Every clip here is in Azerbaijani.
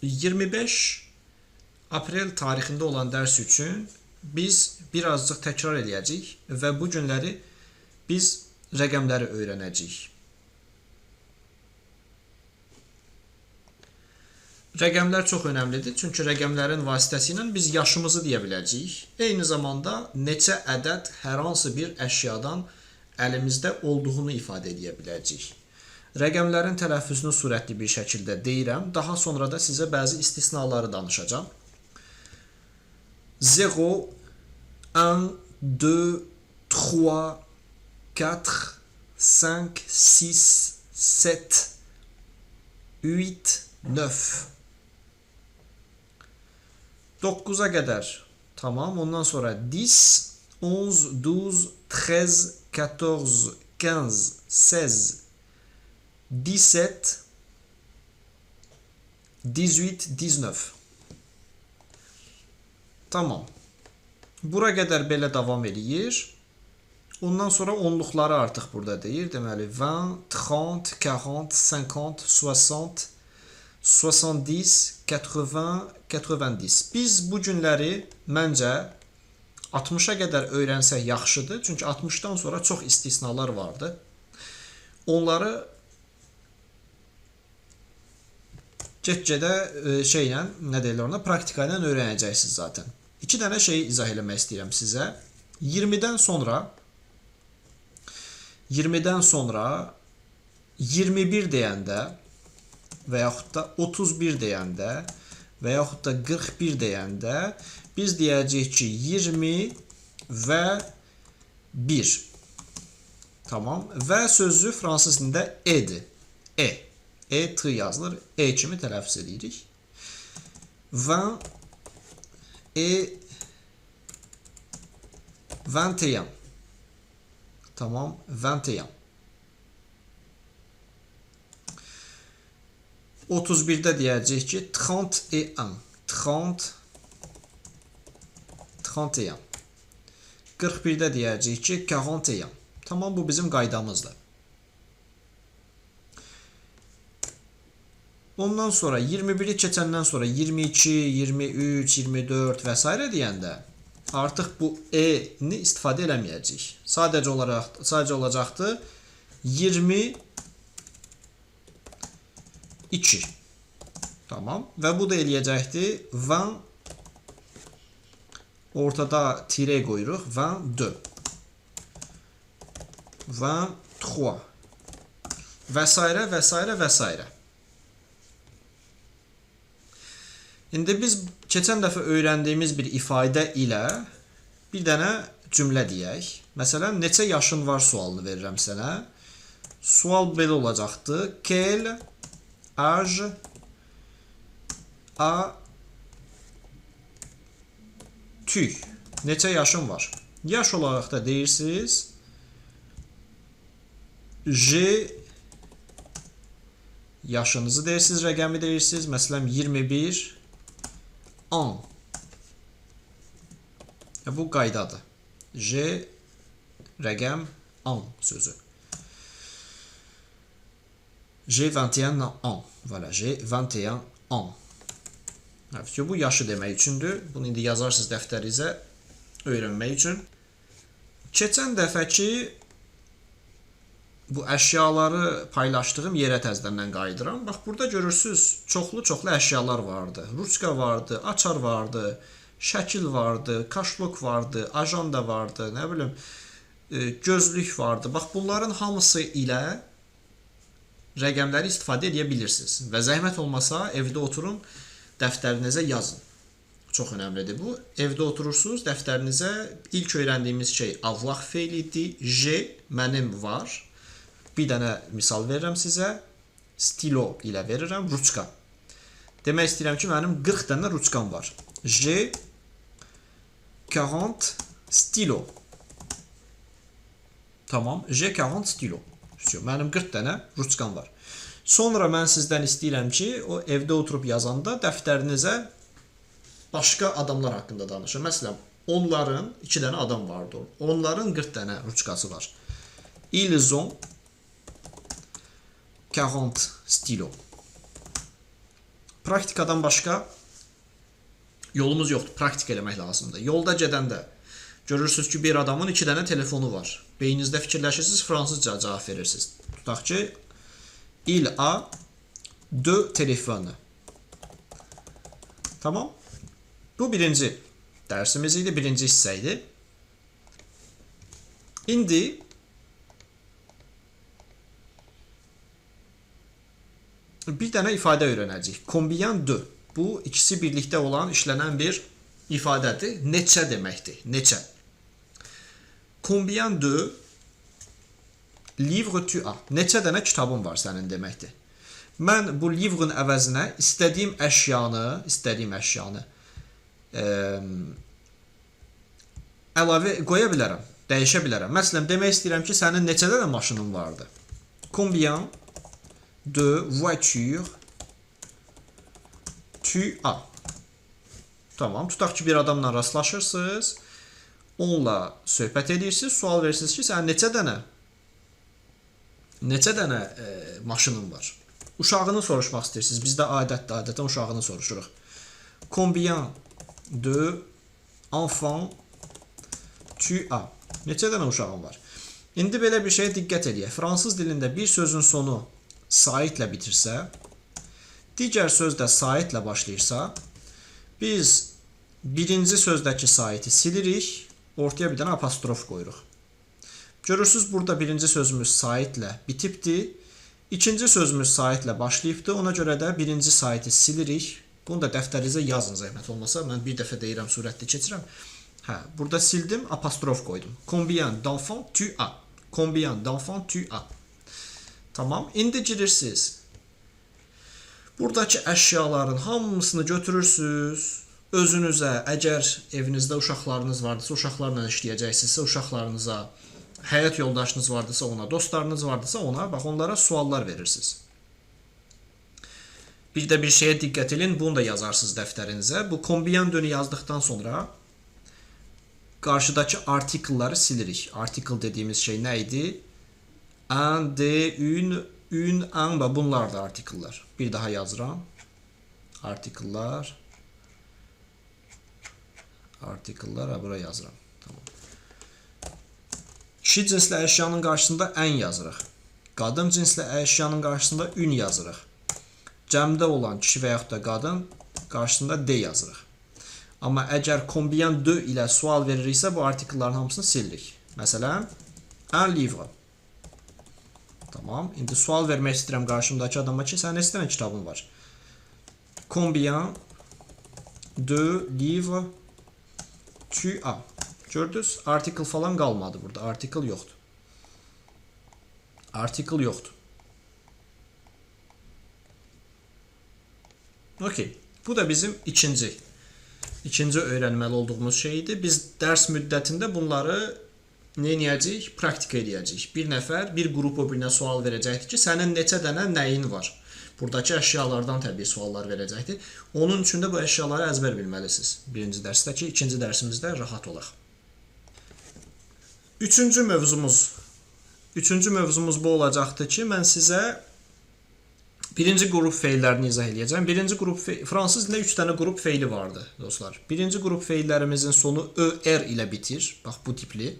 25 aprel tarixində olan dərs üçün biz birazcıq təkrar edəcəyik və bu günləri biz rəqəmləri öyrənəcəyik. Rəqəmlər çox önəmlidir, çünki rəqəmlərin vasitəsilə biz yaşımızı deyə biləcəyik. Eyni zamanda neçə ədəd hər hansı bir əşyadan əlimizdə olduğunu ifadə edə biləcəyik. Rəqəmlərin tələffüzünü sürətli bir şəkildə deyirəm. Daha sonra da sizə bəzi istisnaları danışacağım. 0, 1, 2, 3, 4, 5, 6, 7, 8, 9. 9'a qədər. Tamam. Ondan sonra 10, 11, 12, 13, 14, 15, 16, 17, 18, 19. Tamam. Bura qədər belə davam edir. Ondan sonra onluqları artıq burada deyir. Deməli 20, 30, 40, 50, 60, 70, 80, 90. Biz bu günləri məncə 60'a qədər öyrənsək yaxşıdır. Çünki 60'dan sonra çox istisnalar vardı. Onları get-gedə şeylə, nə deyirlər ona, praktika ilə öyrənəcəksiniz zaten. 2 dənə şeyi izah eləmək istəyirəm sizə. 20'dən sonra 21 deyəndə və yaxud da 31 deyəndə və yaxud da 41 deyəndə biz deyəcəyik ki 20 və 1. Tamam. Və sözü fransız dilində edir. E-t yazılır. E kimi tələffüz edirik. 20 et 21. Tamam. 21. 31'də deyəcəyik ki 31. 31. 41'də deyəcəyik ki 41. Tamam, bu bizim qaydamızdır. Ondan sonra 21'i keçəndən sonra 22, 23, 24 və s. deyəndə artıq bu e-ni istifadə eləməyəcəyik. Sadəcə olacaqdır 22. Tamam. Və bu da eləyəcəkdir 20. Ortada tire qoyuruq. 22. 23. Və s. və s. və s. İndi biz keçən dəfə öyrəndiyimiz bir ifadə ilə bir dənə cümlə deyək. Məsələn, neçə yaşın var sualını verirəm sənə. Sual belə olacaqdı. Quel âge as-tu? Neçə yaşın var? Yaş olaraq da deyirsiniz. J'ai yaşınızı deyirsiniz, rəqəmi deyirsiniz. Məsələn, 21 an. Bu qaydadır. J'ai rəqəm an sözü. J'ai 21 an. Voilà, j'ai 21 an. Bu yaşı demək üçündür. Bunu indi yazarsınız dəftərinizə öyrənmək üçün. Keçən dəfəki bu əşyaları paylaşdığım yerə təzədən qayıdıram. Bax, burada görürsünüz, çoxlu əşyalar vardı. Ruçka vardı, açar vardı, şəkil vardı, kaşlok vardı, ajanda vardı, nə bilim, gözlük vardı. Bax, bunların hamısı ilə rəqəmləri istifadə edə bilirsiniz. Və zəhmət olmasa evdə oturun, dəftərinizə yazın. Çox önəmlidir bu. Evdə oturursunuz, dəftərinizə ilk öyrəndiyimiz şey avoir feilidir. J'ai, mənim var. Bir dənə misal verirəm sizə. Stilo ilə verirəm. Ruçka. Demək istəyirəm ki, mənim 40 dənə ruçkam var. J'ai 40 stylo. Tamam. J'ai 40 stylo. Mənim 40 dənə ruçkam var. Sonra mən sizdən istəyirəm ki, o evdə oturub yazanda dəftərinizə başqa adamlar haqqında danışın. Məsələn, onların 2 dənə adam vardı. Onların 40 dənə ruçkası var. Ils ont 40 stylos. praktikadan başqa yolumuz yoxdur. Praktika eləmək lazımdır. Yolda gedəndə görürsüz ki, bir adamın 2 dənə telefonu var. Beyninizdə fikirləşirsiniz, fransızca cavab verirsiniz. Tutaq ki, il a deux téléphones. Tamam. Bu birinci dərsimiz idi, birinci hissə idi. İndi bir dənə ifadə öyrənəcəyik. Combien de. Bu ikisi birlikdə olan, işlənən bir ifadədir. Neçə deməkdir. Neçə. Combien de livres tu as. Neçə dənə kitabın var sənin deməkdir. Mən bu livrin əvəzinə istədiyim əşyanı əlavə qoya bilərəm, dəyişə bilərəm. Məsələn, demək istəyirəm ki, sənin neçə dənə maşının vardı? Combien de voitures tu as. Tamam, tutaq ki, bir adamla rastlaşırsınız, onunla söhbət edirsiniz, sual verirsiniz ki, sənin neçə dənə maşının var? Uşağını soruşmaq istəyirsiniz. Bizdə adətən uşağını soruşuruq. Combien de enfants tu as. Neçə dənə uşağın var? İndi belə bir şeyə diqqət edək. Fransız dilində bir sözün sonu saitlə bitirsə, digər söz də saitlə başlayırsa, biz birinci sözdəki saiti silirik, ortaya bir dənə apostrof qoyuruq. Görürsünüz, burada birinci sözümüz saitlə bitibdir. İkinci sözümüz saitlə başlayıbdır. Ona görə də birinci saiti silirik. Bunu da dəftərinizə yazın zəhmət olmasa. Mən bir dəfə deyirəm, sürətli keçirəm. Burada sildim, apostrof qoydum. Combien d'enfants tu as. Combien d'enfants tu as. Tamam, indi girirsiniz. Buradakı əşyaların hamısını götürürsünüz. Özünüzə, əgər evinizdə uşaqlarınız vardısa, uşaqlarla işləyəcəksinizsə, uşaqlarınıza, həyat yoldaşınız vardısa ona, dostlarınız vardısa ona, bax, onlara suallar verirsiniz. Bir də bir şeyə diqqət edin, bunu da yazarsınız dəftərinizə. Bu combien dönü yazdıqdan sonra qarşıdakı artikelları silirik. Artikel dediyimiz şey nə idi? Un, de, un, un, bunlar da artikellar. Bir daha yazıram. Artikellar. Artikellar, bura yazıram. Tamam. Kişi cinsli əşyanın qarşısında ən yazırıq. Qadın cinsli əşyanın qarşısında ün yazırıq. Cəmdə olan kişi və yaxud da qadın qarşısında de yazırıq. Amma əgər combien de ilə sual veririksə, bu artikelların hamısını silirik. Məsələn, un livre. Tamam. İndi sual vermək istəyirəm qarşımdakı adama ki, sənin neçə dənə kitabın var? Combien de livres tu as. Gördünüz, artikel falan qalmadı burada. Artikel yoxdur. Artikel yoxdur. Okey. Bu da bizim ikinci öyrənməli olduğumuz şeydir. Biz dərs müddətində bunları nə edəcəyik? Praktika edəcəyik. Bir nəfər, bir qrup o birinə sual verəcəkdir ki, sənin neçə dənə nəyin var? Buradakı əşyalardan təbii suallar verəcəkdir. Onun üçün də bu əşyaları əzbər bilməlisiniz. Birinci dərsdə ki, ikinci dərsimizdə rahat olaq. Üçüncü mövzumuz bu olacaqdır ki, mən sizə birinci qrup feillərini izah edəcəm. Birinci qrup fransız dilində 3 dənə qrup feili vardı, dostlar. Birinci qrup feillərimizin sonu ör ilə bitir. Bax, bu tipli.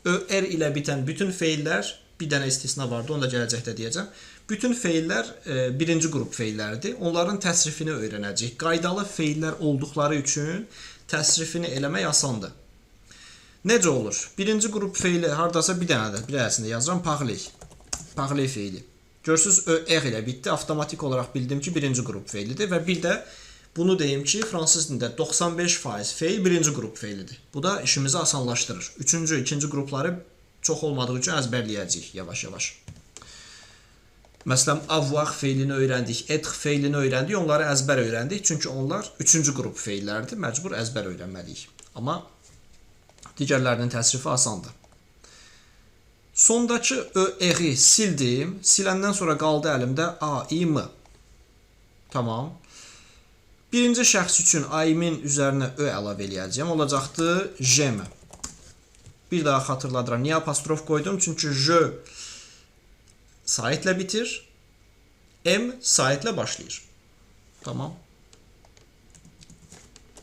Ör ilə bitən bütün feillər, bir dənə istisna vardı, onu da gələcəkdə deyəcəm. Bütün feillər birinci qrup feilləridir. Onların təsrifini öyrənəcəyik. Qaydalı feillər olduqları üçün təsrifini eləmək asandır. Necə olur? Birinci qrup feili hardasa bir dənədir. Bir dənəsində yazıram, parler. Parler feili. Görürsünüz, ör ilə bitdi. Avtomatik olaraq bildim ki, birinci qrup feilidir. Və bir də bunu deyim ki, fransız dilində 95% feil birinci qrup feilidir. Bu da işimizi asanlaşdırır. Üçüncü, ikinci qrupları çox olmadığı üçün əzbərləyəcəyik yavaş-yavaş. Məsələn, avoir feilini öyrəndik, être feilini öyrəndik, onları əzbər öyrəndik. Çünki onlar üçüncü qrup feillərdir, məcbur əzbər öyrənməliyik. Amma digərlərinin təsrifi asandır. Sondakı ör-i sildim. Siləndən sonra qaldı əlimdə a-i-m. Tamam. Birinci şəxs üçün a-i-min üzərinə ö əlavə eləyəcəm. Olacaqdır j'aime. Bir daha xatırladıram. Niyə apostrof qoydum? Çünki je saitlə bitir. M saitlə başlayır. Tamam.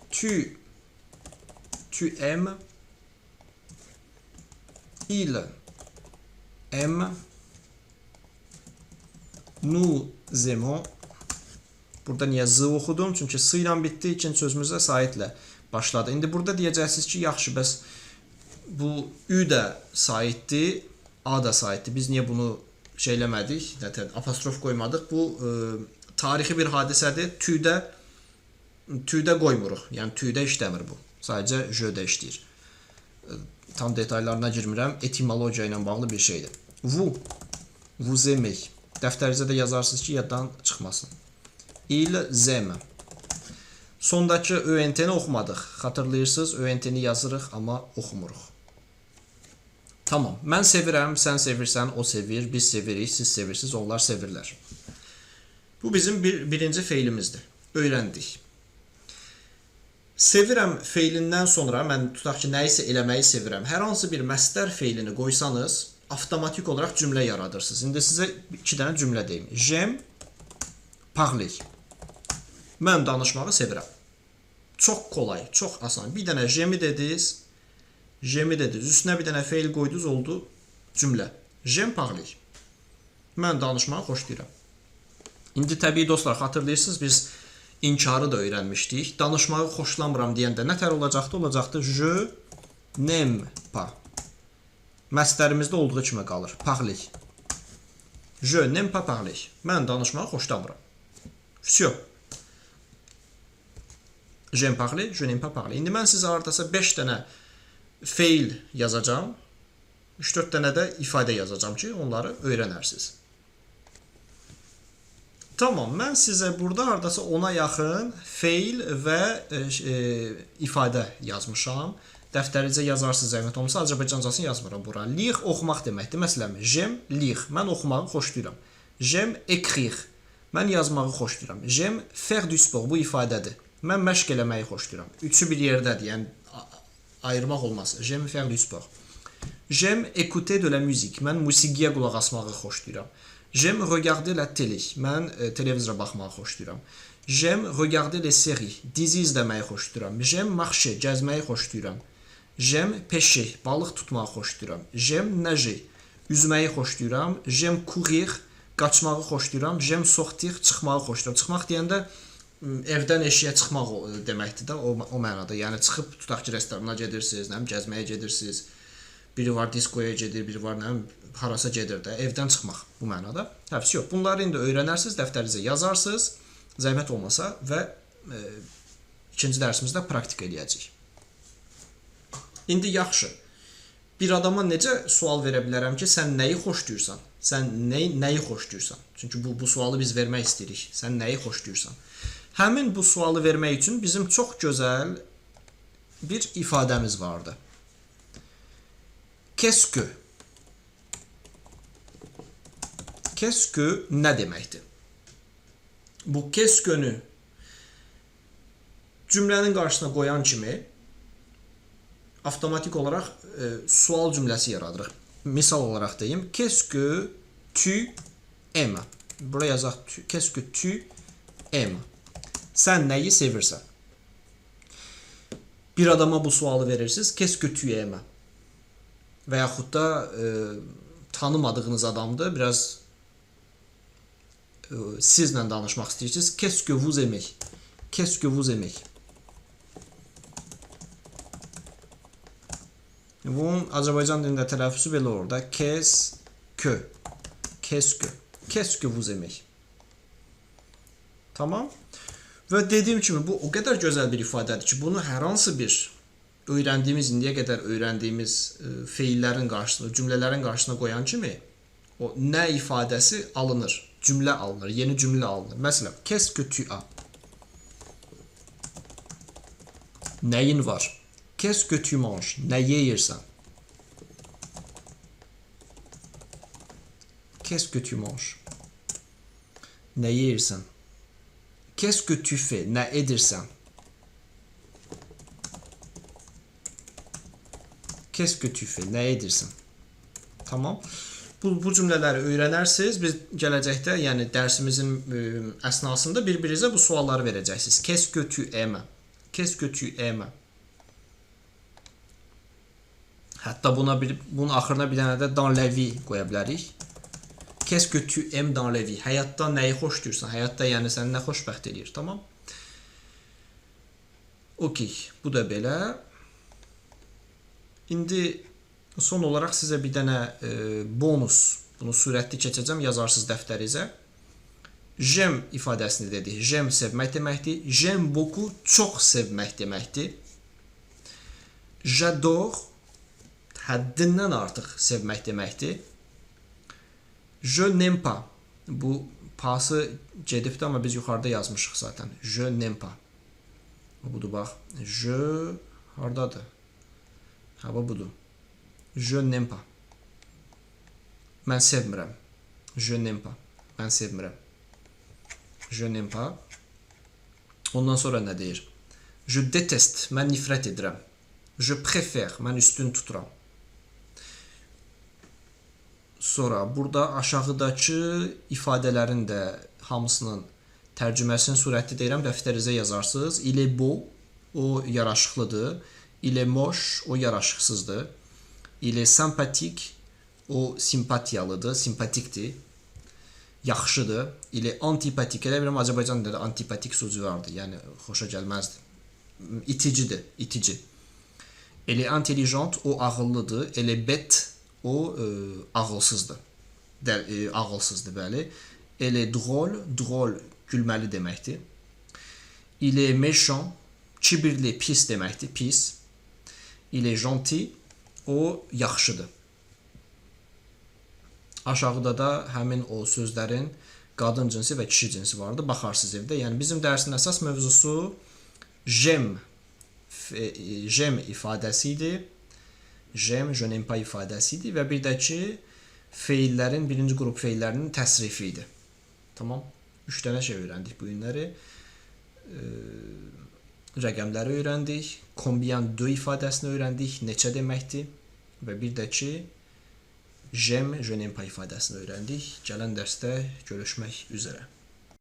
Tu aimes. Il aime. Nous aimons. Burada niyə z oxudum? Çünki s ilə bitdi, ikinci sözümüzdə saitlə başladı. İndi burada deyəcəksiniz ki, yaxşı, bəs bu ü də saitdir, a da saitdir. Biz niyə bunu şey eləmədik, apostrof qoymadıq? Bu tarixi bir hadisədir. Tüdə qoymuruq. Yəni tüdə işləmir bu. Sadəcə j-də işləyir. Tam detallarına girmirəm. Etimologiya ilə bağlı bir şeydir. Vous aimez. Dəftərinizə də yazarsınız ki, yaddan çıxmasın. Il aime. Sondakı ÖNT-ni oxumadıq. Xatırlayırsınız, ÖNT-ni yazırıq, amma oxumuruq. Tamam. Mən sevirəm, sən sevirsən, o sevir, biz sevirik, siz sevirsiniz, onlar sevirlər. Bu bizim birinci feilimizdir. Öyrəndik. Sevirəm feilindən sonra mən tutaq ki, nəyisə eləməyi sevirəm. Hər hansı bir məsdər feilini qoysanız, avtomatik olaraq cümlə yaradırsınız. İndi sizə 2 dənə cümlə deyim. J'aime parler. Mən danışmağı sevirəm. Çox kolay, çox asan. Bir dənə j'aime dediniz, üstünə bir dənə feil qoydunuz, oldu cümlə. J'aime parler. Mən danışmağı xoşlayıram. İndi təbii dostlar, xatırlayırsınız, biz inkarı da öyrənmişdik. Danışmağı xoşlamıram deyəndə nə tər olacaqdı? Olacaqdı je n'aime pas. Məsdərimizdə olduğu kimi qalır. Parler. Je n'aime pas parler. Mən danışmağı xoşlamıram. Всё. J'aime parler, je n'aime pas parler. İndi mən sizə hardasa 5 dənə feil yazacağım. 3-4 dənə də ifadə yazacağım ki, onları öyrənərsiniz. Tamam, mən sizə burada hardasa 10-a yaxın feil və ifadə yazmışam. Dəftərinizə yazarsınız, zəhmət olmasa, Azərbaycancasını yazmıram bura. Lire oxumaq deməkdir. Məsələn, j'aime lire. Mən oxumağı xoşlayıram. J'aime écrire. Mən yazmağı xoşlayıram. J'aime faire du sport. Bu ifadədir. Mən məşq eləməyi xoşlayıram. Üçü bir yerdədir. Yəni ayırmaq olmaz. J'aime faire du sport. J'aime écouter de la musique. Mən musiqiyə qulaq asmağı xoşlayıram. J'aime regarder la télé. Mən televizora baxmağı xoşlayıram. J'aime regarder les séries. Dizi izləməyi xoşlayıram. J'aime marcher. Gəzməyi xoşlayıram. J'aime pêcher. Balıq tutmağı xoşlayıram. J'aime nager. Üzməyi xoşlayıram. J'aime courir. Qaçmağı xoşlayıram. J'aime sortir. Çıxmağı xoşlayıram. Çıxmaq deyəndə evdən eşiyə çıxmaq deməkdir də, o mənada. Yəni çıxıb tutaq ki, restorana gedirsiniz, gəzməyə gedirsiniz. Biri var diskoya gedir, biri var harasa gedir də. Evdən çıxmaq bu mənada. Həvsi yox. Bunları indi öyrənərsiniz, dəftərinizə yazarsınız. Zəhmət olmasa və ikinci dərsimizdə praktik eləyəcəyik. İndi yaxşı. Bir adama necə sual verə bilərəm ki, sən nəyi xoşlayırsan? Sən nəyi xoşlayırsan? Çünki bu sualı biz vermək istəyirik. Sən nəyi xoşlayırsan? Həmin bu sualı vermək üçün bizim çox gözəl bir ifadəmiz vardı. Qu'est-ce que? Qu'est-ce que nə deməkdir? Bu qu'est-ce que-nü cümlənin qarşısına qoyan kimi avtomatik olaraq sual cümləsi yaradırıq. Misal olaraq deyim. Qu'est-ce que tu aimes? Buraya yazaq. Qu'est-ce que tu aimes? Sən nəyi sevirsən? Bir adama bu sualı verirsiniz. Qu'est-ce que tu aimes? Və yaxud da tanımadığınız adamdır. Biraz sizlə danışmaq istəyirsiniz. Qu'est-ce que vous aimez? Qu'est-ce que vous aimez? Bunun Azərbaycan dilində tələffüzü belə olur da. Qu'est-ce que? Qu'est-ce que? Qu'est-ce que vous aimez? Tamam. Və dediyim kimi bu o qədər gözəl bir ifadədir ki, bunu hər hansı bir indiyə qədər öyrəndiyimiz feillərin qarşısına, cümlələrin qarşısına qoyan kimi o nə ifadəsi alınır, cümlə alınır, yeni cümlə alınır. Məsələn, qu'est-ce que tu as? Nəyin var? Qu'est-ce que tu manges? Nə yeyirsən? Qu'est-ce que tu manges? Nə yeyirsən? Qu'est-ce que tu fais? Nə edirsən? Qu'est-ce que tu fais? Nə edirsən? Tamam. bu cümlələri öyrənərsiniz. Biz gələcəkdə, yəni dərsimizin əsnasında bir-birinizə bu sualları verəcəksiniz. Qu'est-ce que tu aimes? Qu'est-ce que tu aimes? Hətta bunun axırına bir dənə də dans la vie qoya bilərik. Qu'est-ce que tu aimes dans la vie? Həyatda nəyi xoşlayırsan? Həyatda yəni səni nə xoşbəxt eləyir, tamam? Okey, bu da belə. İndi son olaraq sizə bir dənə bonus, bunu sürətli keçəcəm, yazarsınız dəftərinizə. J'aime ifadəsini dedik. J'aime sevmək deməkdir. J'aime beaucoup, çox sevmək deməkdir. J'adore, həddindən artıq sevmək deməkdir. Je n'aime pas. Bu pası gedibdir, amma biz yuxarıda yazmışıq zaten. Je n'aime pas. Budur, bax. Je hardadır? Ha, budur. Je n'aime pas. Mən sevmirəm. Je n'aime pas. Mən sevmirəm. Je n'aime pas. Ondan sonra nə deyir? Je déteste. Mən nifrət edirəm. Je préfère. Mən üstün tuturam. Sonra burada aşağıdakı ifadələrin də hamısının tərcüməsini sürətli deyirəm, dəftərinizə yazarsınız. Il est beau, o yaraşıqlıdır. Il est moche, o yaraşıqsızdır. Il est sympathique, o simpatiyalıdır, simpatikdir. Yaxşıdır. Il est antipatik. Elə bilirəm Azərbaycan dilində antipatik sözü vardı. Yəni xoşa gəlməzdi. İticidir, itici. Elle est intelligente, o ağıllıdır. Elle est bête, o ağılsızdır. Ağılsızdır, bəli. Elle est drôle, drôle gülməli deməkdir. Il est méchant, kibirli, pis deməkdir, pis. Il est gentil, o yaxşıdır. Aşağıda da həmin o sözlərin qadın cinsi və kişi cinsi vardı. Baxarsınız evdə. Yəni bizim dərsin əsas mövzusu j'aime ifadəsidir. J'aime, je n'aime pas ifadəsidir və bir də ki feillərin, birinci qrup feillərinin təsrifi idi. Tamam. 3 dənə şey öyrəndik bu günləri. Rəqəmləri öyrəndik. Combien de ifadəsini öyrəndik. Neçə deməkdir. Və bir də ki j'aime, je n'aime pas ifadəsini öyrəndik. Gələn dərsdə görüşmək üzrə.